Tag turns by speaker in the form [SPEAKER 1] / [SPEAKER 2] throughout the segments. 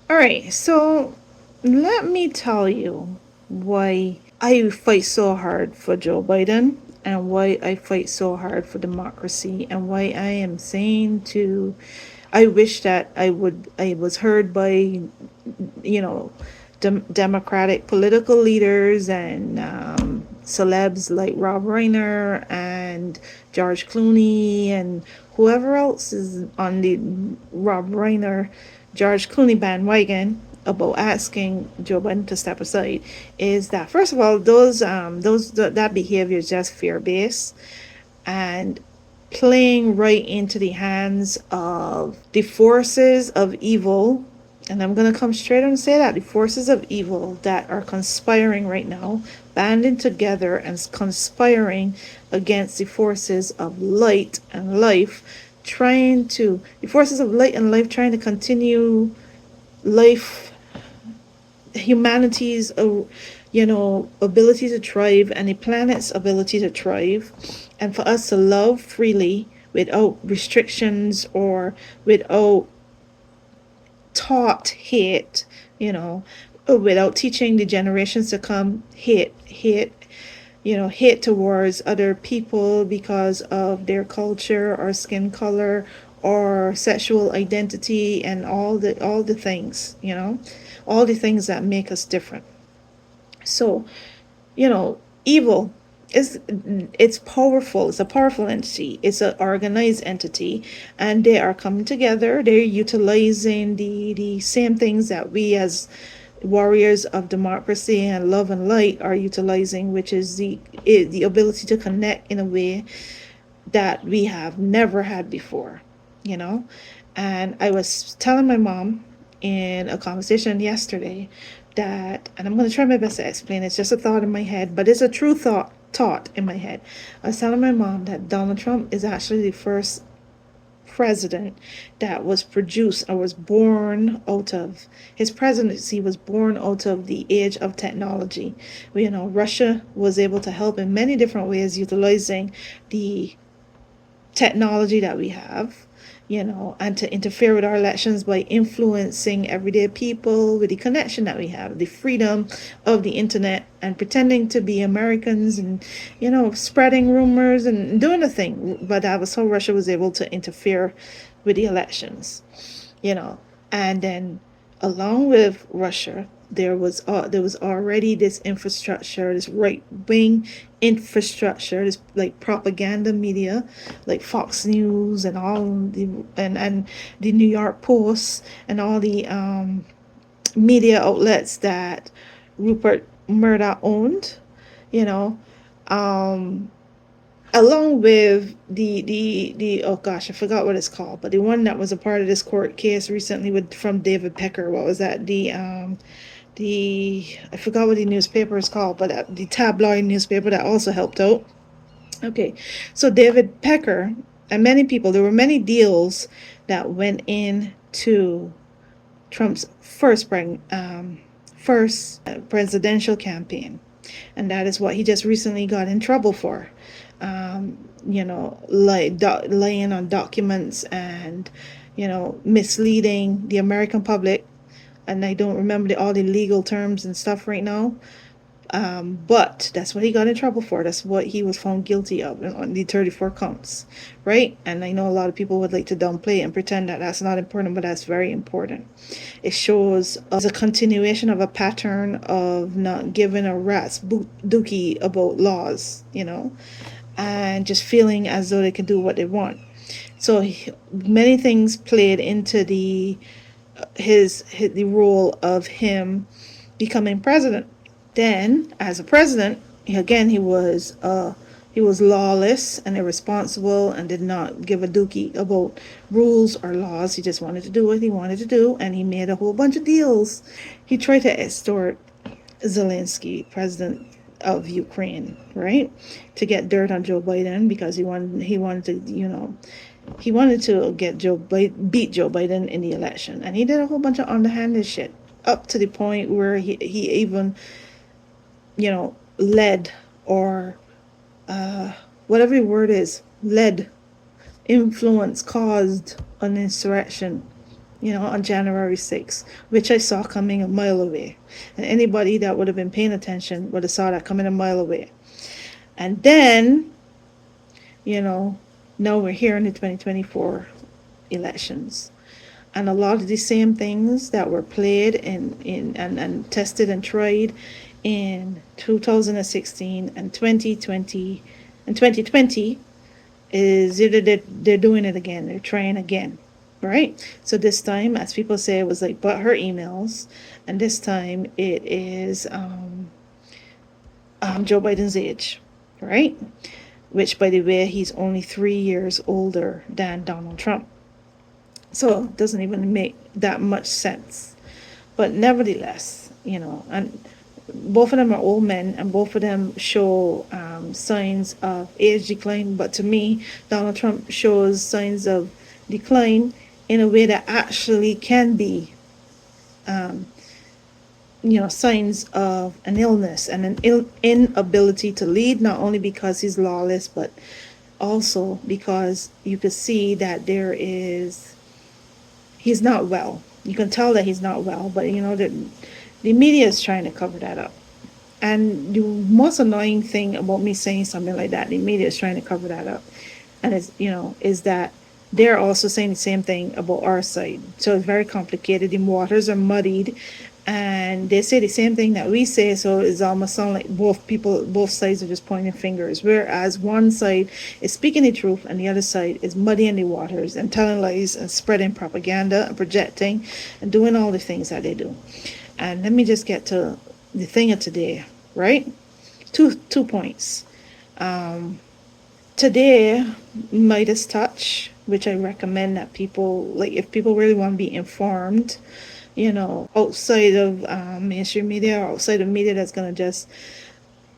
[SPEAKER 1] All right, so let me tell you why I fight so hard for Joe Biden and why I fight so hard for democracy and why I am saying to I wish that I was heard by democratic political leaders and celebs like Rob Reiner and George Clooney and whoever else is on the Rob Reiner, George Clooney bandwagon about asking Joe Biden to step aside is that first of all that behavior is just fear based and playing right into the hands of the forces of evil. And I'm going to come straight and say that the forces of evil that are conspiring right now, banding together and conspiring against the forces of light and life, the forces of light and life trying to continue life, humanity's ability to thrive and the planet's ability to thrive, and for us to love freely without restrictions or without taught hate, without teaching the generations to come hate towards other people because of their culture or skin color or sexual identity and all the things, all the things that make us different. So, evil is it's powerful. It's a powerful entity. It's an organized entity, and they are coming together. They're utilizing the same things that we as warriors of democracy and love and light are utilizing, which is the ability to connect in a way that we have never had before, you know? And I was telling my mom in a conversation yesterday and I'm going to try my best to explain. It's just a thought in my head, but it's a true thought in my head. I was telling my mom that Donald Trump is actually the first president that was produced or was born out of his presidency was born out of the age of technology. Russia was able to help in many different ways utilizing the technology that we have, and to interfere with our elections by influencing everyday people with the connection that we have, the freedom of the internet, and pretending to be Americans and, spreading rumors and doing the thing. But that was how Russia was able to interfere with the elections, you know. And then along with Russia, there was already this infrastructure, this right wing infrastructure, this like propaganda media, like Fox News and and the New York Post and all the media outlets that Rupert Murdoch owned, you know, um, along with the oh gosh, I forgot what it's called, but the one that was a part of this court case recently with from David Pecker. What was that? The I forgot what the newspaper is called, but the tabloid newspaper that also helped out. Okay, so David Pecker and many people, there were many deals that went into Trump's first presidential campaign, and that is what he just recently got in trouble for. Laying on documents and misleading the American public, and I don't remember all the legal terms and stuff right now. But that's what he got in trouble for. That's what he was found guilty of on the 34 counts, right? And I know a lot of people would like to downplay it and pretend that that's not important, but that's very important. It shows a continuation of a pattern of not giving a rat's dookie about laws, and just feeling as though they can do what they want. So many things played into the role of him becoming president. Then, as a president, he was lawless and irresponsible and did not give a dookie about rules or laws. He just wanted to do what he wanted to do, and he made a whole bunch of deals. He tried to extort Zelensky, president of Ukraine, right, to get dirt on Joe Biden because he wanted to beat Joe Biden in the election, and he did a whole bunch of underhanded shit up to the point where he even led or whatever the word is, led, influence, caused an insurrection, on January 6th, which I saw coming a mile away. And anybody that would have been paying attention would have saw that coming a mile away. And then, you know, now we're here in the 2024 elections. And a lot of the same things that were played and tested and tried in 2016 and 2020 is either they're doing it again, they're trying again, right? So this time, as people say, it was like but her emails, and this time it is Joe Biden's age, right? Which, by the way, he's only 3 years older than Donald Trump. So it doesn't even make that much sense. But nevertheless, and both of them are old men, and both of them show signs of age decline. But to me, Donald Trump shows signs of decline in a way that actually can be, signs of an illness and an inability to lead, not only because he's lawless, but also because you could see that he's not well. You can tell that he's not well, but the media is trying to cover that up. And the most annoying thing about me saying something like that, the media is trying to cover that up. And is that they're also saying the same thing about our side. So it's very complicated. The waters are muddied, and they say the same thing that we say. So it's almost sound like both sides are just pointing fingers. Whereas one side is speaking the truth, and the other side is muddying the waters and telling lies and spreading propaganda and projecting and doing all the things that they do. And let me just get to the thing of today, right? Two points. Today, Midas Touch, which I recommend that people, like, if people really want to be informed, outside of mainstream media or outside of media that's going to just,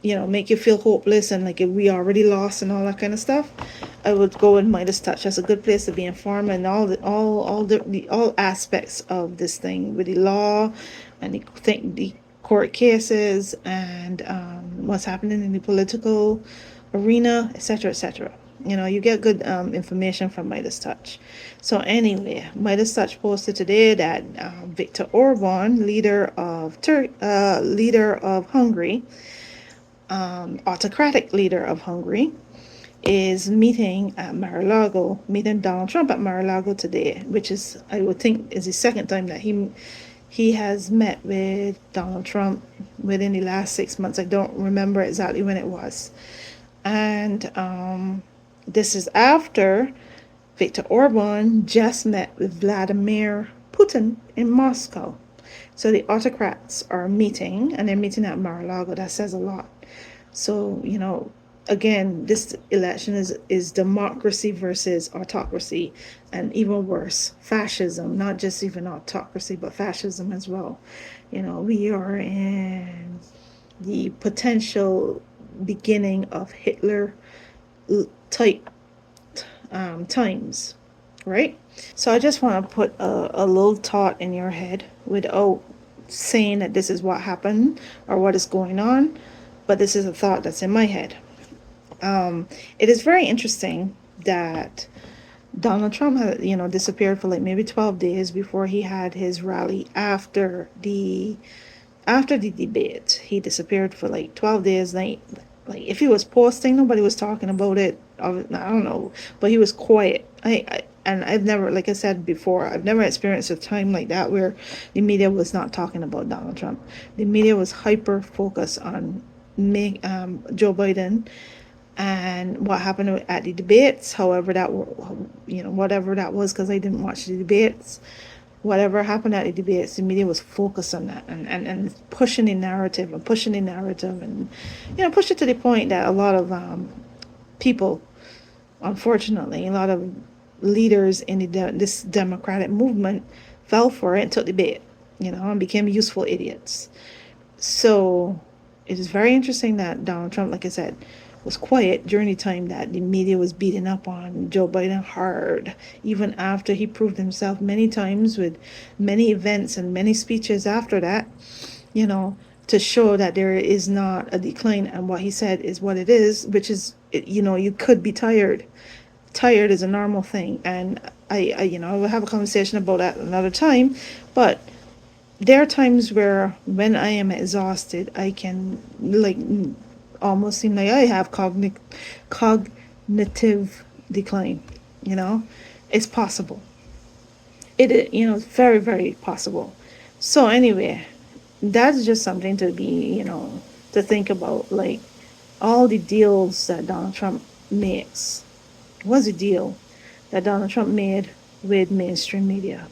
[SPEAKER 1] make you feel hopeless and like we already lost and all that kind of stuff, I would go with Midas Touch. That's a good place to be informed and all aspects of this thing with the law and the court cases and what's happening in the political arena, etc., etc. You get good information from Midas Touch. So anyway, Midas Touch posted today that Viktor Orban, leader of Hungary, autocratic leader of Hungary, is meeting Donald Trump at Mar-a-Lago today, which is, I would think, is the second time that he has met with Donald Trump within the last 6 months. I don't remember exactly when it was. And this is after Viktor Orban just met with Vladimir Putin in Moscow. So the autocrats are meeting, and they're meeting at Mar-a-Lago. That says a lot. So, again, this election is democracy versus autocracy, and even worse, fascism, not just even autocracy, but fascism as well. We are in the potential beginning of Hitler type times, right? So I just want to put a little thought in your head without saying that this is what happened or what is going on, but this is a thought that's in my head. It is very interesting that Donald Trump had, disappeared for like maybe 12 days before he had his rally after the debate. He disappeared for like 12 days. Like if he was posting, nobody was talking about it. I don't know, but he was quiet. And I've never, like I said before, I've never experienced a time like that where the media was not talking about Donald Trump. The media was hyper focused on Joe Biden and what happened at the debates. However, whatever that was, because I didn't watch the debates. Whatever happened at the debates, the media was focused on that and pushing the narrative and push it to the point that a lot of people, unfortunately, a lot of leaders in this democratic movement fell for it and took the bait, and became useful idiots. So it is very interesting that Donald Trump, like I said, was quiet during the time that the media was beating up on Joe Biden hard, even after he proved himself many times with many events and many speeches after that, to show that there is not a decline, and what he said is what it is, which is, you could be tired. Tired is a normal thing, and we'll have a conversation about that another time. But there are times where when I am exhausted, I can like almost seem like I have cognitive decline. You know, it's possible. It's very, very possible. So anyway, that's just something to be, to think about. Like all the deals that Donald Trump makes was a deal that Donald Trump made with mainstream media.